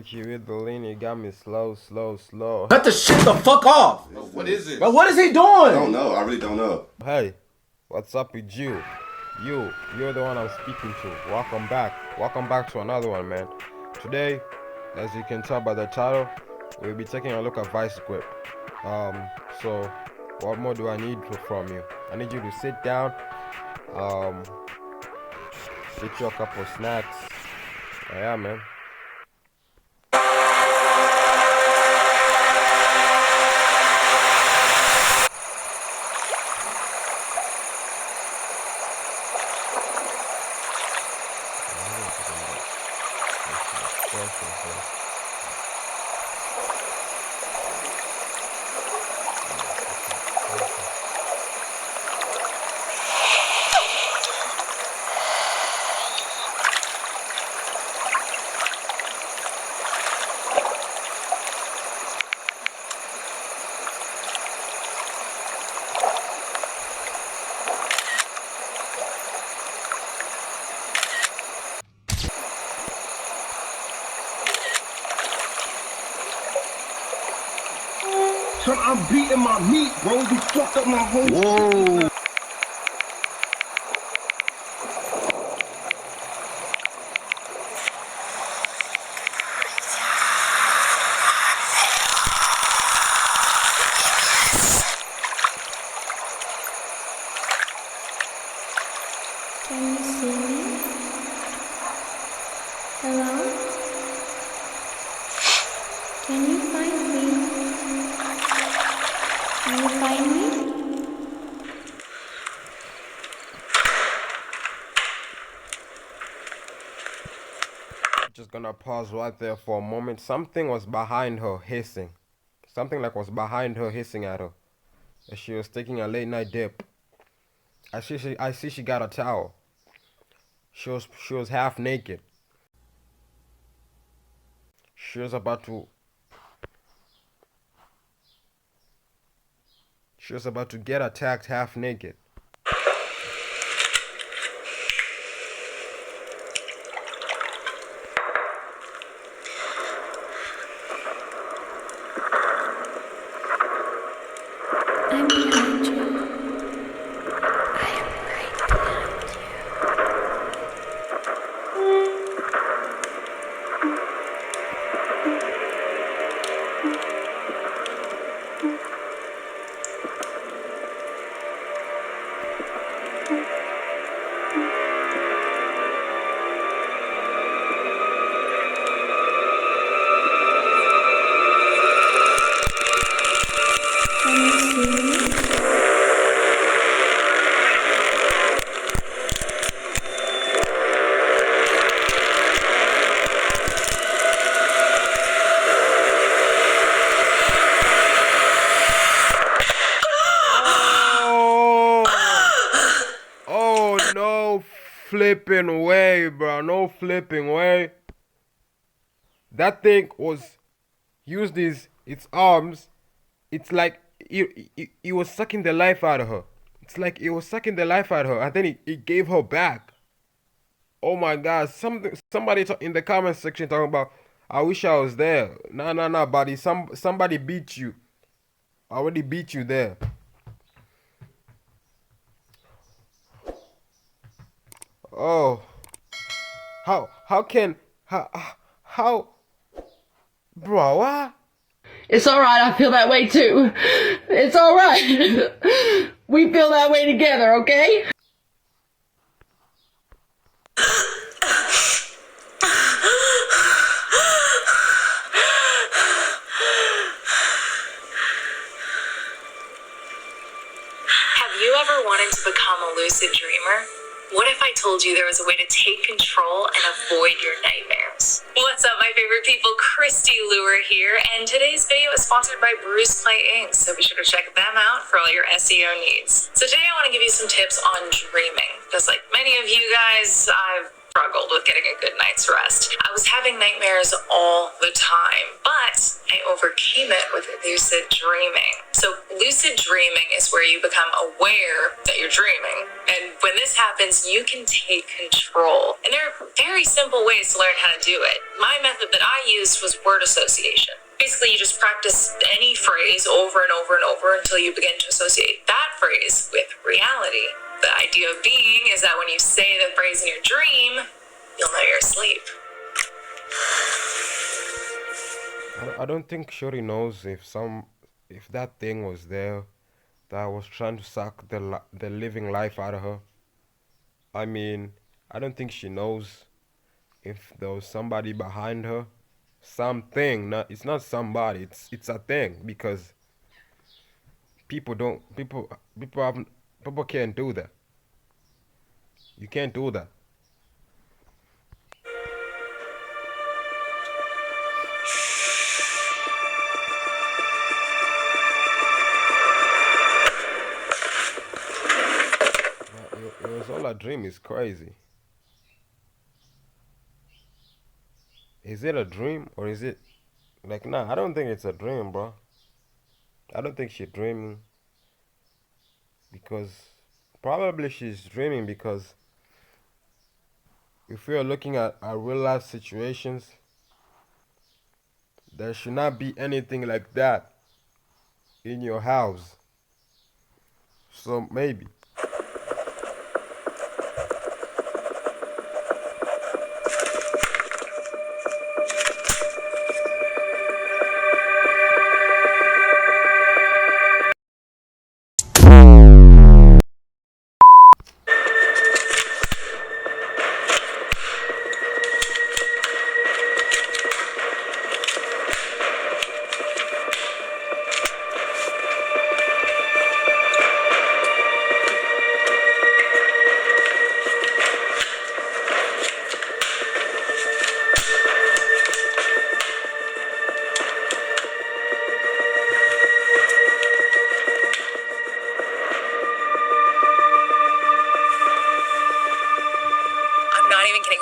Fuck you with the lean, you got me slow. Cut the shit the fuck off! What is it? But what is he doing? I don't know. I really don't know. Hey, what's up with you? You're the one I'm speaking to. Welcome back to another one, man. Today, as you can tell by the title, we'll be taking a look at Vice Grip. So what more do I need from you? I need you to sit down, get you a couple of snacks. Yeah, man. Son, I'm beating my meat, bro. You fucked up my whole Whoa. Can you see me? Hello? Can you find me? Can you find me? Just gonna pause right there for a moment. Something was behind her hissing. Something like was behind her hissing at her. As she was taking a late night dip. I see she got a towel. She was half naked. She was about to get attacked half naked. I'm behind you. I am right behind you. Can you see me? Oh, no flipping way, bro. No flipping way. That thing used its arms. It's like it was sucking the life out of her. It's like it was sucking the life out of her, and then it gave her back. Oh my God! Somebody in the comment section talking about, I wish I was there. Nah, buddy. Somebody beat you. Already beat you there. Oh, how, bro? What? It's alright, I feel that way too. It's alright. We feel that way together, okay? Have you ever wanted to become a lucid dreamer? What if I told you there was a way to take control and avoid your nightmares? What's up, my favorite people? Christy Lure here, and today's video is sponsored by Bruce Play Inc., so be sure to check them out for all your SEO needs. So today I want to give you some tips on dreaming, because like many of you guys, I've struggled with getting a good night's rest. I was having nightmares all the time, but I overcame it with lucid dreaming. So lucid dreaming is where you become aware that you're dreaming. And when this happens, you can take control. And there are very simple ways to learn how to do it. My method that I used was word association. Basically, you just practice any phrase over and over and over until you begin to associate that phrase with reality. The idea of being is that when you say the phrase in your dream, you'll know you're asleep. I don't think Shorty knows if that thing was there that was trying to suck the living life out of her. I mean, I don't think she knows if there was somebody behind her. Something, not it's not somebody, it's a thing, because people don't people haven't people can't do that. You can't do that. It was all a dream. Is crazy. Is it a dream or is it like, nah, I don't think it's a dream, bro. I don't think she's dreaming, because probably she's dreaming because if we are looking at our real life situations, there should not be anything like that in your house. So maybe.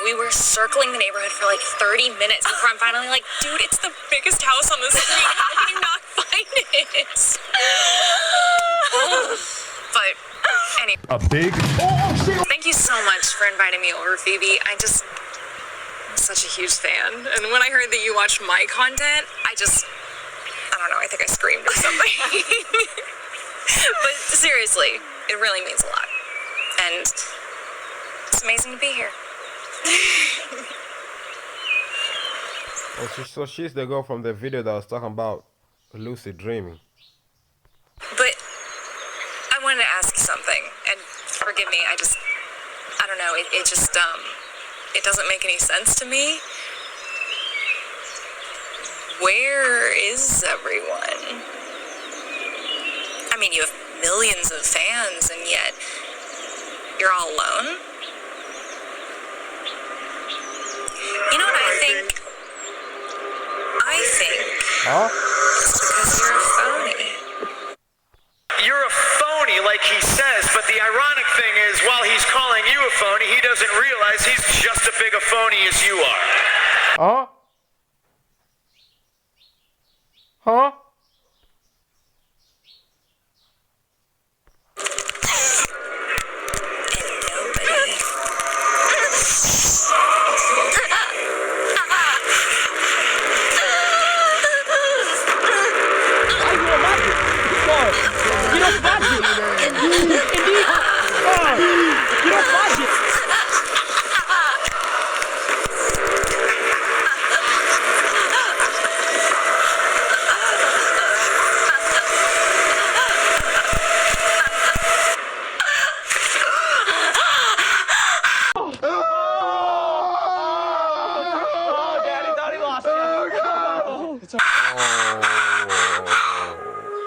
We were circling the neighborhood for like 30 minutes before I'm finally like, dude, it's the biggest house on the street. How can you not find it? But anyway. A big. Thank you so much for inviting me over, Phoebe. I'm such a huge fan. And when I heard that you watched my content, I don't know, I think I screamed or something. But seriously, it really means a lot. And it's amazing to be here. Oh, so she's the girl from the video that was talking about lucid dreaming. But I wanted to ask you something, and forgive me, I don't know, it doesn't make any sense to me. Where is everyone? I mean, you have millions of fans, and yet you're all alone? You know what I think? Huh? It's because you're a phony. You're a phony, like he says, but the ironic thing is, while he's calling you a phony, he doesn't realize he's just as big a phony as you are. Huh? Huh?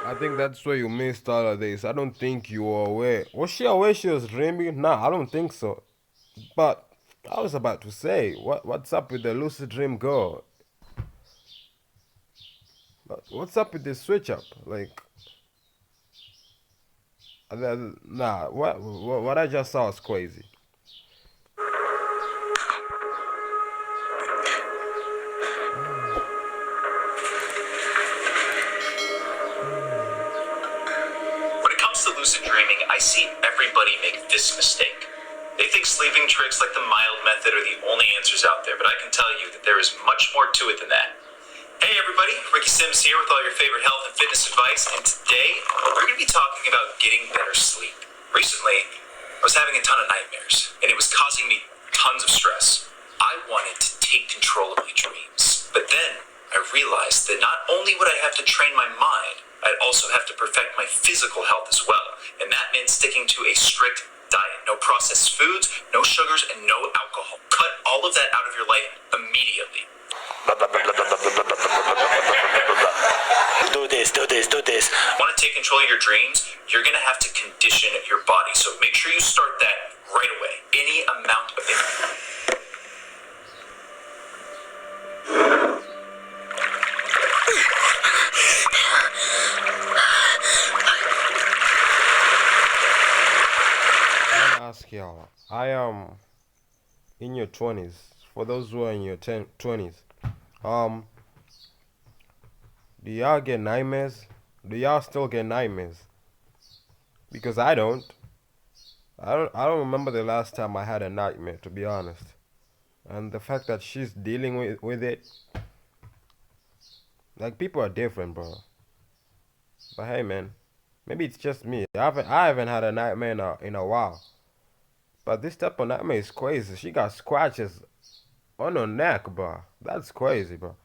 I think that's where you missed all of this. I don't think you were aware. Was she aware she was dreaming? Nah, I don't think so. But I was about to say, what's up with the lucid dream girl? What's up with this switch up? Like, nah, what I just saw was crazy. see everybody make this mistake. They think sleeping tricks like the mild method are the only answers out there, but I can tell you that there is much more to it than that. Hey everybody, Ricky Sims here with all your favorite health and fitness advice, and today we're going to be talking about getting better sleep. Recently, I was having a ton of nightmares, and it was causing me tons of stress. I wanted to take control of my dreams, but then I realized that not only would I have to train my mind, I'd also have to perfect my physical health as well, and that meant sticking to a strict diet. No processed foods, no sugars, and no alcohol. Cut all of that out of your life immediately. Do this. Want to take control of your dreams? You're going to have to condition your body. So make sure you start that right away. Any amount of it. Ask y'all. I am in your 20s. For those who are in your 20s, do y'all get nightmares? Do y'all still get nightmares? Because I don't. I don't remember the last time I had a nightmare, to be honest. And the fact that she's dealing with it, like, people are different, bro. But hey, man, maybe it's just me. I haven't had a nightmare in a while. But this type of nightmare is crazy. She got scratches on her neck, bro. That's crazy, bro.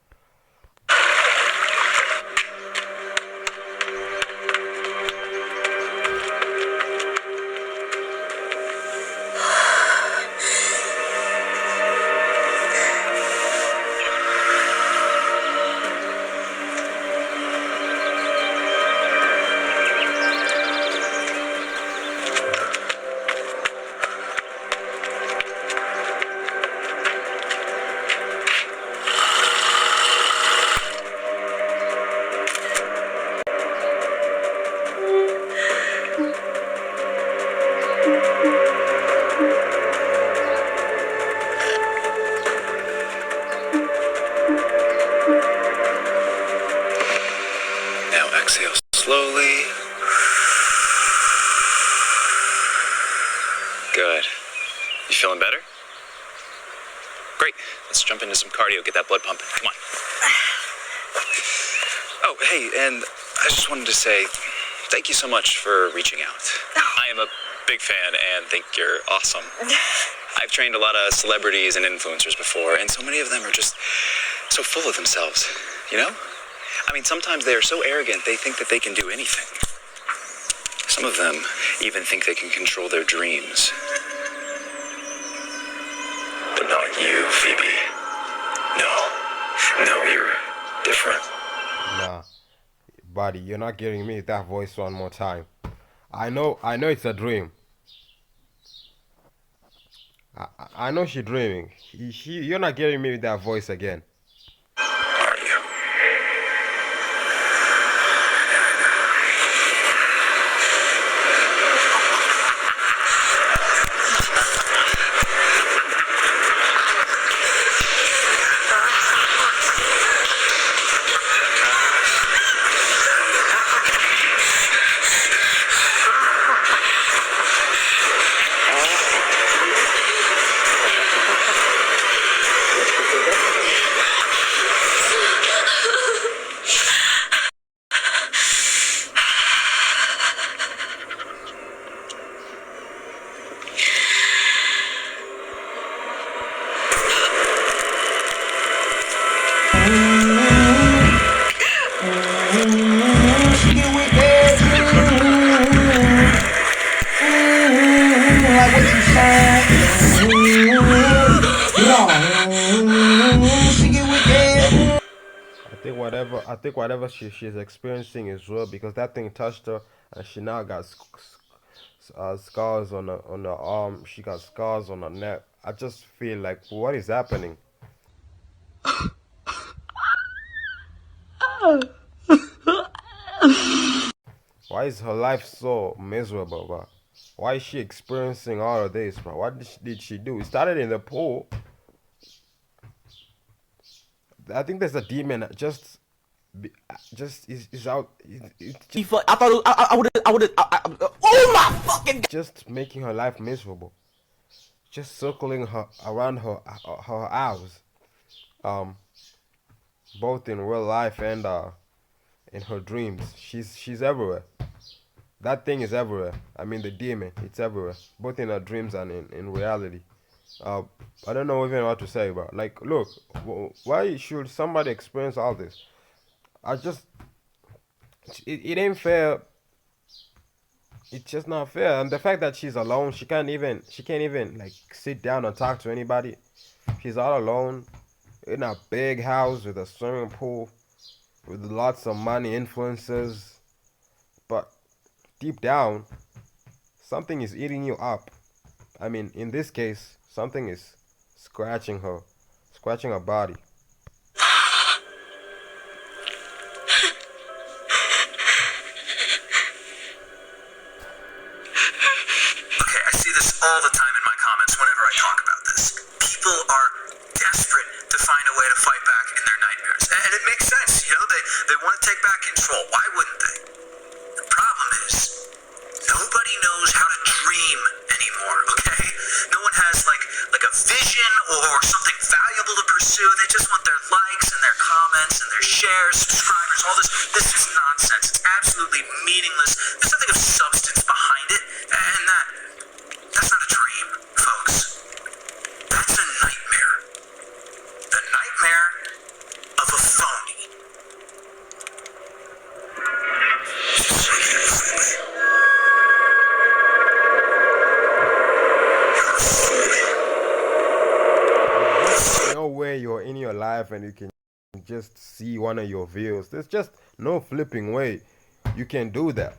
Exhale slowly. Good. You feeling better? Great. Let's jump into some cardio, get that blood pumping. Come on. Oh, hey, and I just wanted to say thank you so much for reaching out. I am a big fan and think you're awesome. I've trained a lot of celebrities and influencers before, and so many of them are just so full of themselves, you know? I mean, sometimes they are so arrogant, they think that they can do anything. Some of them even think they can control their dreams. But not you, Phoebe. No, you're different. Nah, buddy, you're not getting me that voice one more time. I know it's a dream. I know she's dreaming. You're not getting me with that voice again. Are you? I think whatever she's experiencing is real, because that thing touched her, and she now got scars on her arm. She got scars on her neck. I just feel like, what is happening? Why is her life so miserable, bro? Why is she experiencing all of this, bro? What did she do? It started in the pool. I think there's a demon just just is out. I thought I would have. Oh my fucking. Just making her life miserable. Just circling her around her house. Um, both in real life and in her dreams. She's everywhere. That thing is everywhere. I mean, the demon, it's everywhere, both in her dreams and in reality. Uh, I don't know even what to say about. Like, look, why should somebody experience all this? I just, it ain't fair. It's just not fair. And the fact that she's alone, she can't even like sit down and talk to anybody. She's all alone in a big house with a swimming pool, with lots of money, influences. But deep down, something is eating you up. I mean, in this case, something is scratching her body. Okay, I see this all the time in my comments whenever I talk about this. People are desperate to find a way to fight back in their nightmares. And it makes sense, you know, they want to take back control. Why wouldn't they? The problem is, nobody knows how to dream anymore, okay? No one has like a vision or something valuable to pursue. They just want their likes and their comments and their shares, subscribers, all this. This is nonsense. It's absolutely meaningless. There's nothing of substance behind it. And that's not a dream, folks. That's a nightmare. The nightmare of a phony. Nowhere you're in your life and you can just see one of your views. There's just no flipping way you can do that.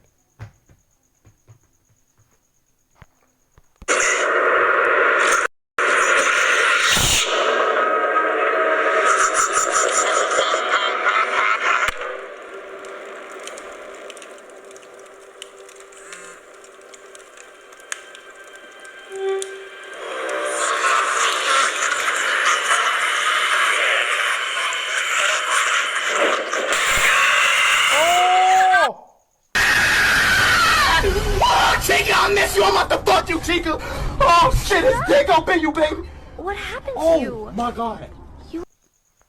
Chica, I miss you. I'm about to fuck you, Chica. Oh shit, it's dick up in you, baby. What happened to Oh you? my god.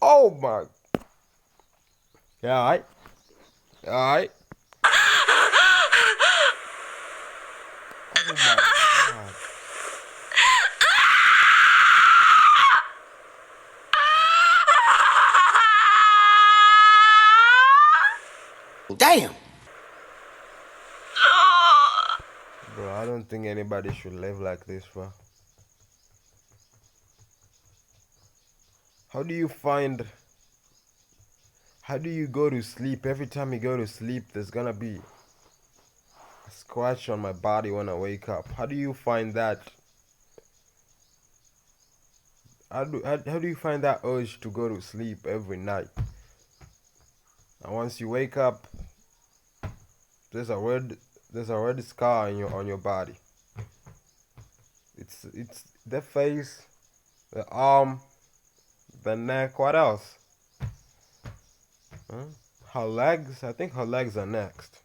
Oh my. Yeah, alright. Alright. Oh my god. Damn. Bro, I don't think anybody should live like this, bro. How do you go to sleep? Every time you go to sleep, there's gonna be a scratch on my body when I wake up. How do you find that? How do you find that urge to go to sleep every night? And once you wake up, there's a red scar on your body. It's the face, the arm, the neck. What else? Huh? Her legs. I think her legs are next.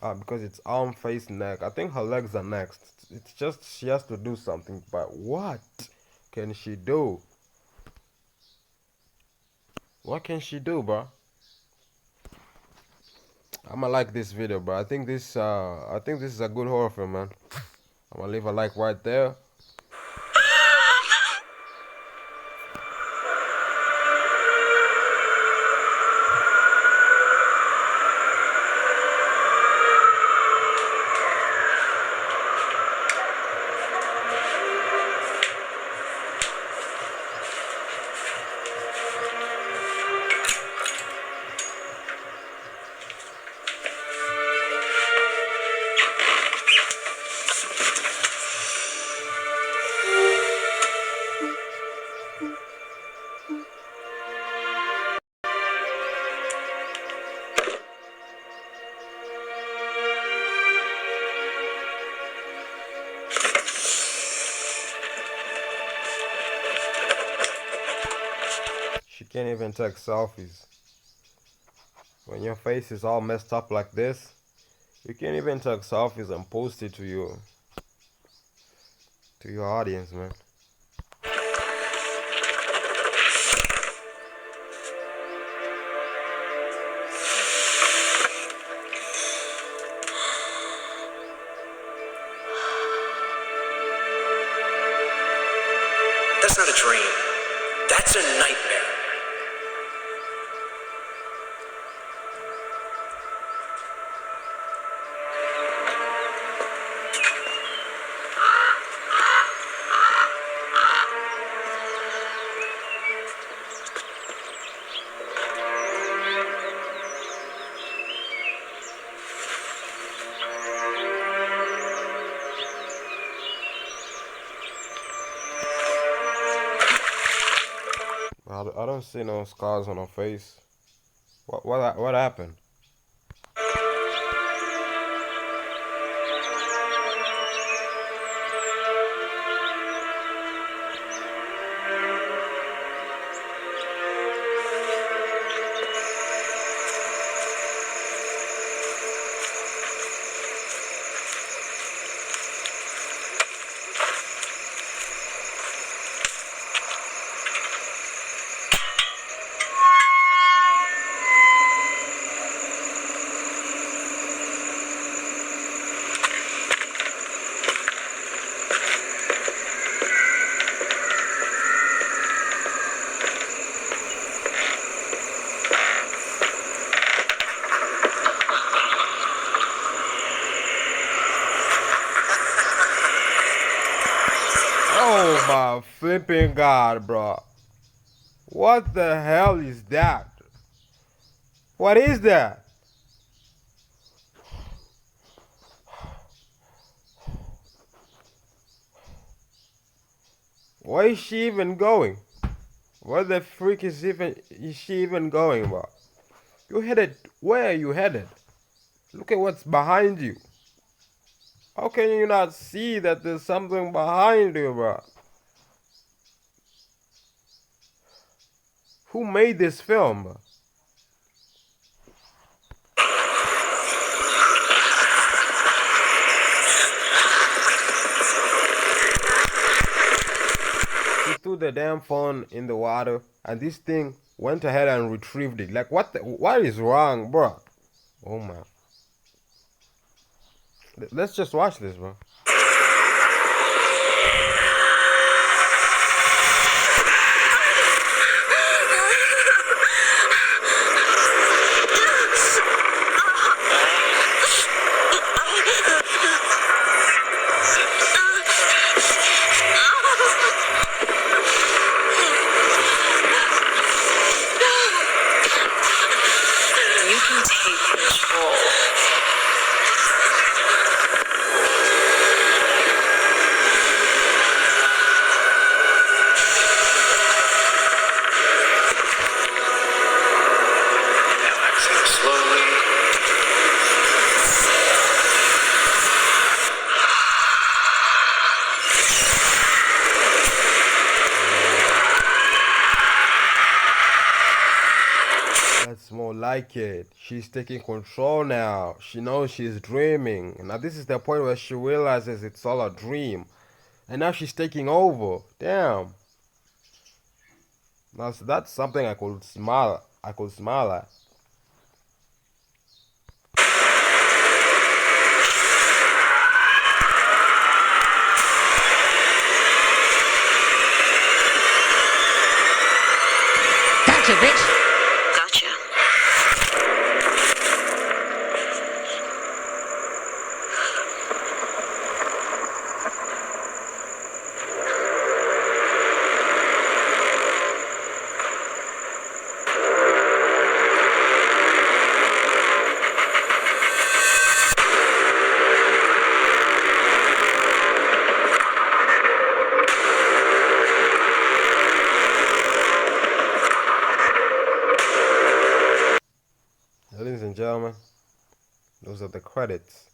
Because it's arm, face, neck. I think her legs are next. It's just she has to do something. But what can she do? What can she do, bro? I'ma like this video, bro. I think this is a good horror film, man. I'm gonna leave a like right there. She can't even take selfies. When your face is all messed up like this, you can't even take selfies and post it to your audience, man. That's not a dream. That's a nightmare. I don't see no scars on her face. What happened? Oh my flipping god, bro. What the hell is that? What is that? Where is she even going? Where the freak is she even going, bro? You headed where are you headed? Look at what's behind you. How can you not see that there's something behind you, bro? Who made this film, bro? He threw the damn phone in the water, and this thing went ahead and retrieved it. Like, what is wrong, bro? Oh man. Let's just watch this, bro. You can take control. Now exhale slowly. That's more like it. She's taking control now. She knows she's dreaming. Now this is the point where she realizes it's all a dream. And now she's taking over. Damn. That's something I could smile. I could smile at. Gotcha, bitch. Gotcha. Ladies and gentlemen, those are the credits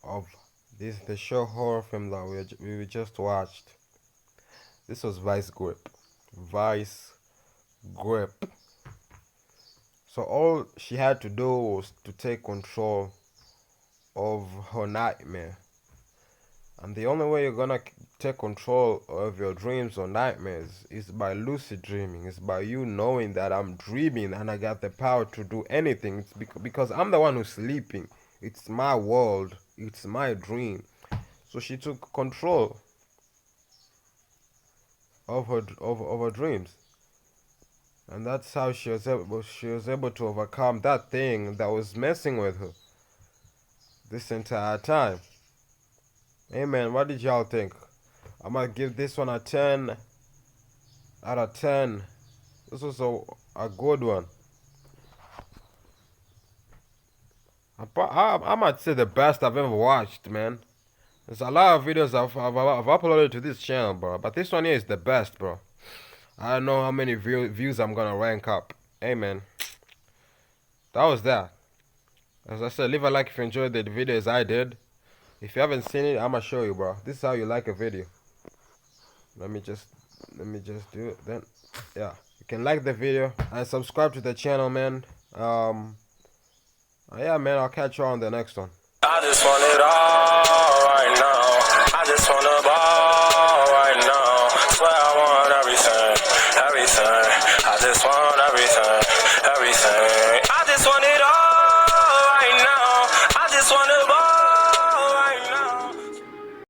of the show horror film that we just watched. This was Vice Grip. Vice Grip. So all she had to do was to take control of her nightmare. And the only way you're gonna take control of your dreams or nightmares is by lucid dreaming. It's by you knowing that I'm dreaming and I got the power to do anything. It's because I'm the one who's sleeping. It's my world. It's my dream. So she took control of her dreams. And that's how she was able to overcome that thing that was messing with her this entire time. Hey man, what did y'all think? I'm gonna give this one a 10 out of 10. This was a good one. I might say the best I've ever watched, man. There's a lot of videos I've uploaded to this channel, bro. But this one here is the best, bro. I don't know how many views I'm gonna rank up. Hey man, that was that. As I said, leave a like if you enjoyed the video as I did. If you haven't seen it, I'ma show you, bro. This is how you like a video. Let me just do it then. Yeah, you can like the video and subscribe to the channel, man. Yeah, man, I'll catch you on the next one. I just want it all right now. I just want the ball right now. Swear I want everything, everything. I just want